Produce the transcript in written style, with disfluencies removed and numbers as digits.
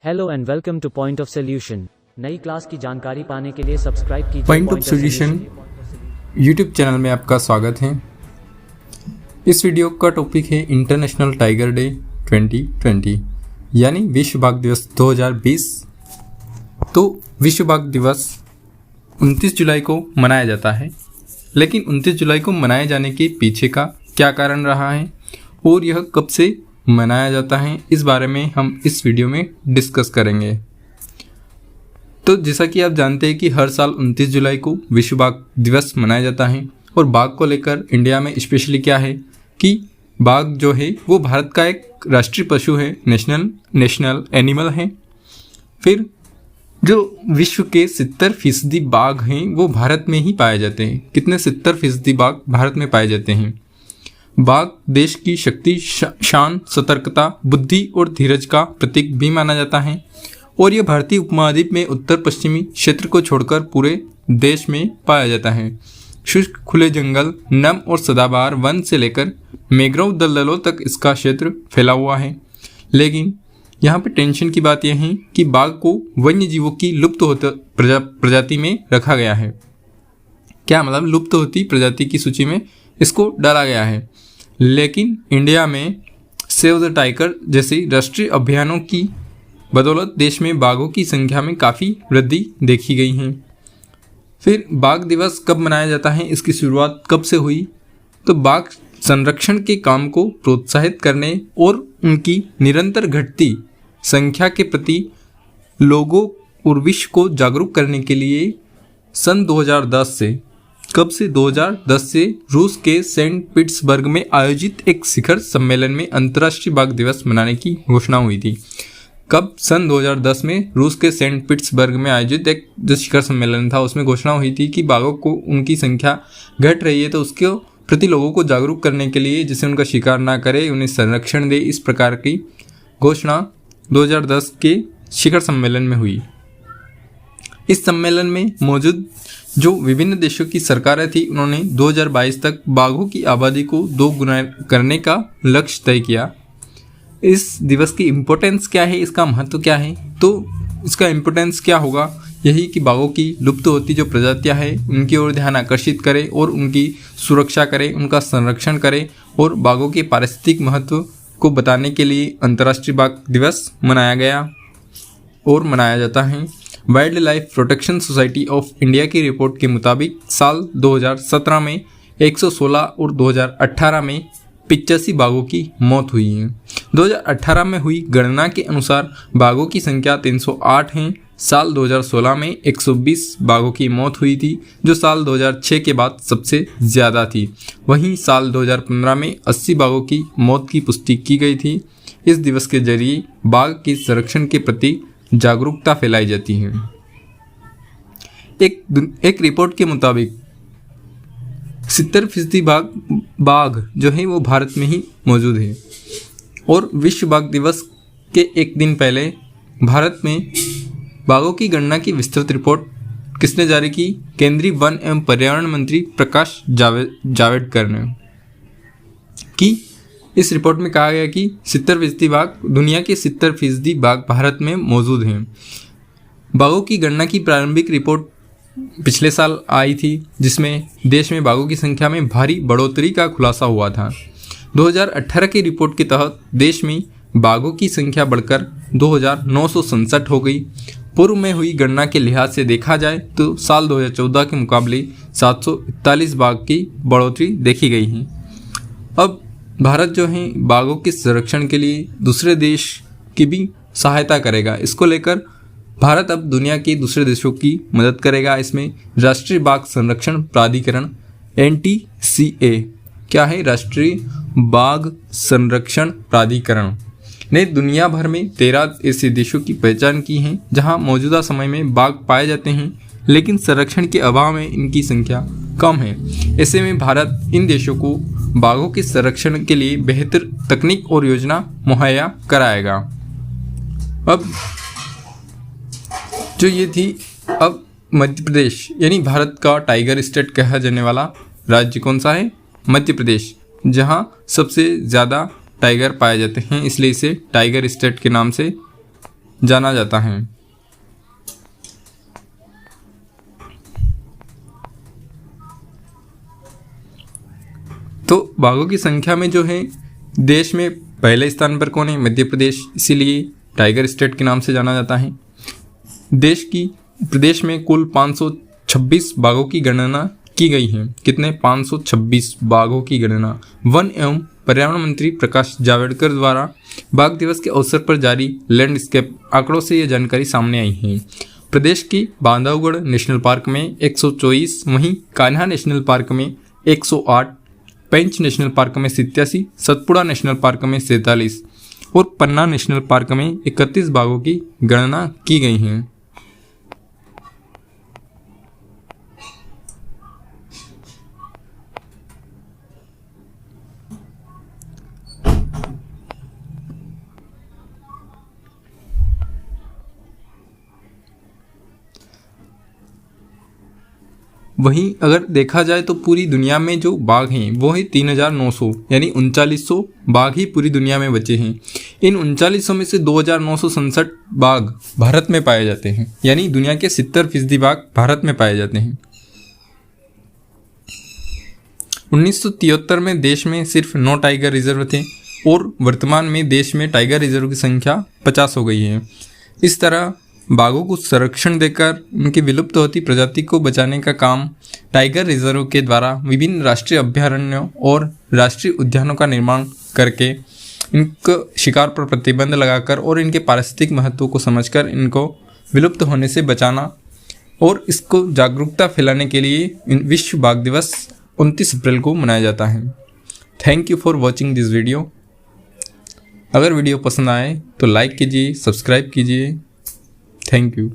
Hello and welcome two point of solution. नई class की जानकारी पाने के लिए सब्सक्राइब कीजिए point of solution YouTube channel में आपका स्वागत है। इस वीडियो का टॉपिक है इंटरनेशनल टाइगर डे 2020 यानी विश्व बाघ दिवस 2020। तो विश्व बाघ दिवस 29 जुलाई को मनाया जाता है, लेकिन 29 जुलाई को मनाए जाने के पीछे का क्या कारण रहा है और यह कब से मनाया जाता है, इस बारे में हम इस वीडियो में डिस्कस करेंगे। तो जैसा कि आप जानते हैं कि हर साल 29 जुलाई को विश्व बाघ दिवस मनाया जाता है और बाघ को लेकर इंडिया में स्पेशली क्या है कि बाघ जो है वो भारत का एक राष्ट्रीय पशु है, नेशनल एनिमल है। फिर जो विश्व के 70% बाघ हैं वो भारत में ही पाए जाते हैं। कितने? 70% बाघ भारत में पाए जाते हैं। बाघ देश की शक्ति, शान, सतर्कता, बुद्धि और धीरज का प्रतीक भी माना जाता है और यह भारतीय उपमहाद्वीप में उत्तर पश्चिमी क्षेत्र को छोड़कर पूरे देश में पाया जाता है। शुष्क खुले जंगल, नम और सदाबहार वन से लेकर मैंग्रोव दलदलों तक इसका क्षेत्र फैला हुआ है। लेकिन यहाँ पे टेंशन की बात यह है कि बाघ को वन्य जीवों की लुप्त होती प्रजाति में रखा गया है। क्या मतलब? लुप्त होती प्रजाति की सूची में इसको डाला गया है। लेकिन इंडिया में सेव द टाइगर जैसे राष्ट्रीय अभियानों की बदौलत देश में बाघों की संख्या में काफ़ी वृद्धि देखी गई है। फिर बाघ दिवस कब मनाया जाता है, इसकी शुरुआत कब से हुई? तो बाघ संरक्षण के काम को प्रोत्साहित करने और उनकी निरंतर घटती संख्या के प्रति लोगों और विश्व को जागरूक करने के लिए सन 2010 से 2010 से रूस के सेंट पीटर्सबर्ग में आयोजित एक शिखर सम्मेलन में अंतर्राष्ट्रीय बाघ दिवस मनाने की घोषणा हुई थी। कब? सन 2010 में रूस के सेंट पीटर्सबर्ग में आयोजित एक जो शिखर सम्मेलन था उसमें घोषणा हुई थी कि बाघों को उनकी संख्या घट रही है तो उसके प्रति लोगों को जागरूक करने के लिए, जिससे उनका शिकार ना करे, उन्हें संरक्षण दे, इस प्रकार की घोषणा 2010 के शिखर सम्मेलन में हुई। इस सम्मेलन में मौजूद जो विभिन्न देशों की सरकारें थी उन्होंने 2022 तक बाघों की आबादी को 2 गुना करने का लक्ष्य तय किया। इस दिवस की इम्पोर्टेंस क्या है, इसका महत्व क्या है? तो इसका इम्पोर्टेंस क्या होगा, यही कि बाघों की लुप्त होती जो प्रजातियां हैं उनकी ओर ध्यान आकर्षित करें और उनकी सुरक्षा करें, उनका संरक्षण करें और बाघों के पारिस्थितिक महत्व को बताने के लिए अंतर्राष्ट्रीय बाघ दिवस मनाया गया और मनाया जाता है। Wild life protection society of India की रिपोर्ट के मुताबिक साल 2017 में 116 और 2018 में 85 बाघों की मौत हुई है। 2018 में हुई गणना के अनुसार बाघों की संख्या 308 है। साल 2016 में 120 बाघों की मौत हुई थी, जो साल 2006 के बाद सबसे ज़्यादा थी। वहीं साल 2015 में 80 बाघों की मौत की पुष्टि की गई थी। इस दिवस के जरिए बाघ के संरक्षण के प्रति जागरूकता फैलाई जाती है। एक रिपोर्ट के मुताबिक 70% बाघ जो है वो भारत में ही मौजूद है और विश्व बाघ दिवस के एक दिन पहले भारत में बाघों की गणना की विस्तृत रिपोर्ट किसने जारी की? केंद्रीय वन एवं पर्यावरण मंत्री प्रकाश जावड़ेकर ने की। इस रिपोर्ट में कहा गया कि 70% बाघ, दुनिया के 70% बाघ भारत में मौजूद हैं। बाघों की गणना की प्रारंभिक रिपोर्ट पिछले साल आई थी, जिसमें देश में बाघों की संख्या में भारी बढ़ोतरी का खुलासा हुआ था। 2018 की रिपोर्ट के तहत देश में बाघों की संख्या बढ़कर 2967 हो गई। पूर्व में हुई गणना के लिहाज से देखा जाए तो साल 2014 के मुकाबले 741 बाघ की बढ़ोतरी देखी गई है। अब भारत जो है बाघों के संरक्षण के लिए दूसरे देश की भी सहायता करेगा। इसको लेकर भारत अब दुनिया के दूसरे देशों की मदद करेगा। इसमें राष्ट्रीय बाघ संरक्षण प्राधिकरण NTCA क्या है? राष्ट्रीय बाघ संरक्षण प्राधिकरण ने दुनिया भर में 13 ऐसे देशों की पहचान की है जहां मौजूदा समय में बाघ पाए जाते हैं, लेकिन संरक्षण के अभाव में इनकी संख्या कम है। ऐसे में भारत इन देशों को बाघों के संरक्षण के लिए बेहतर तकनीक और योजना मुहैया कराएगा। अब जो ये थी, अब मध्य प्रदेश यानी भारत का टाइगर स्टेट कहा जाने वाला राज्य कौन सा है? मध्य प्रदेश, जहाँ सबसे ज़्यादा टाइगर पाए जाते हैं, इसलिए इसे टाइगर स्टेट के नाम से जाना जाता है। तो बाघों की संख्या में जो है देश में पहले स्थान पर कौन है? मध्य प्रदेश, इसीलिए टाइगर स्टेट के नाम से जाना जाता है। प्रदेश में कुल 526 बाघों की गणना की गई है। कितने? 526 बाघों की गणना। वन एवं पर्यावरण मंत्री प्रकाश जावड़ेकर द्वारा बाघ दिवस के अवसर पर जारी लैंडस्केप आंकड़ों से यह जानकारी सामने आई है। प्रदेश की बांधवगढ़ नेशनल पार्क में 124, वहीं कान्हा नेशनल पार्क में 108, पेंच नेशनल पार्क में 87, सतपुड़ा नेशनल पार्क में 47 और पन्ना नेशनल पार्क में 31 बाघों की गणना की गई है। वहीं अगर देखा जाए तो पूरी दुनिया में जो बाघ हैं वो है 3900, यानी 3900 बाघ ही पूरी दुनिया में बचे हैं। इन 3900 में से 2967 बाघ भारत में पाए जाते हैं, यानी दुनिया के 70% बाघ भारत में पाए जाते हैं। 1973 में देश में सिर्फ 9 टाइगर रिजर्व थे और वर्तमान में देश में टाइगर रिजर्व की संख्या 50 हो गई है। इस तरह बाघों को संरक्षण देकर उनकी विलुप्त होती प्रजाति को बचाने का काम टाइगर रिजर्व के द्वारा विभिन्न राष्ट्रीय अभयारण्यों और राष्ट्रीय उद्यानों का निर्माण करके इनको शिकार पर प्रतिबंध लगाकर और इनके पारिस्थितिक महत्व को समझकर इनको विलुप्त होने से बचाना और इसको जागरूकता फैलाने के लिए विश्व बाघ दिवस 29 अप्रैल को मनाया जाता है। Thank you for watching this video. अगर वीडियो पसंद आए तो लाइक कीजिए, सब्सक्राइब कीजिए। Thank you.